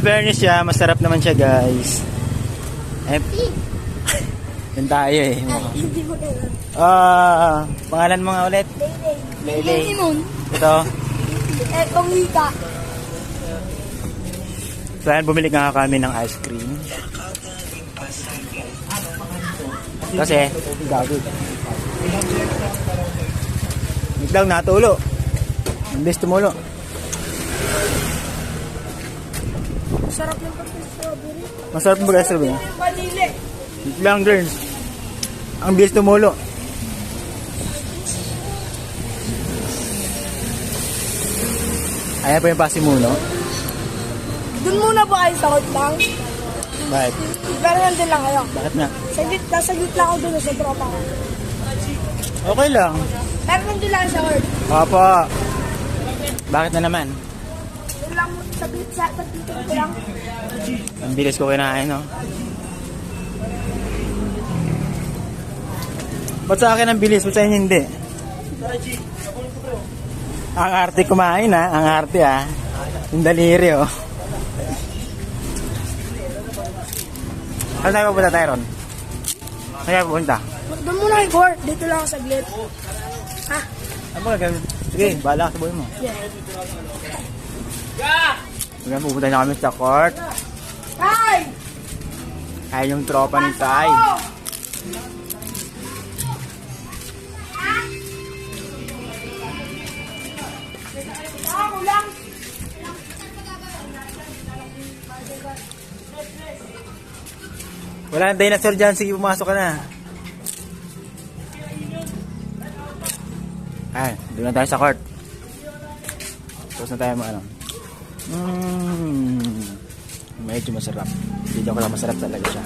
fairness siya, masarap naman siya guys. Yan tayo eh. Hindi mo kailan. Pangalan mo nga ulit? Lele. Ito. Etong wika. So ayan, bumili nga kami ng ice cream. Kasi, gagod. Biglang natulo. Imbes tumulo. Sarap yung pagka-strawberry. Masarap mo guys, strawberry. Vanille. Biglang girls. Ang bilis tumulo. Ayan pa yung pasimuno. Doon muna ba kayo sa hot lang? Bakit? Pero nandun lang kayo. Bakit na? Nasa git lang ako doon sa tropa ko. Okay lang. Pero nandun lang sa hot. Papa. Bakit na naman? Doon lang sa git sa pagtitin ko lang. Ang bilis ko kinain, no? Ba't sa akin ang bilis? Ba't sa inyo hindi? Ang arte kumain, ha? Ang arte, ha? Yung daliri, oh. Saan tayo pupunta tayo ron? Saan tayo pupunta? Doon muna kay Gord. Dito lang ako sa glit. Ha? Ano ba gagawin? Sige, bahala ka sa buhay mo. Yeah. Ngayon, pupunta na kami sa court. Hi! Ay, yung tropa ni Tay. Ako lang. Wala nang dinosaur dyan. Sige, pumasok ka na. Ay, doon na tayo sa court. Tapos na tayo ano. Medyo masarap. Hindi ko lang masarap talaga siya.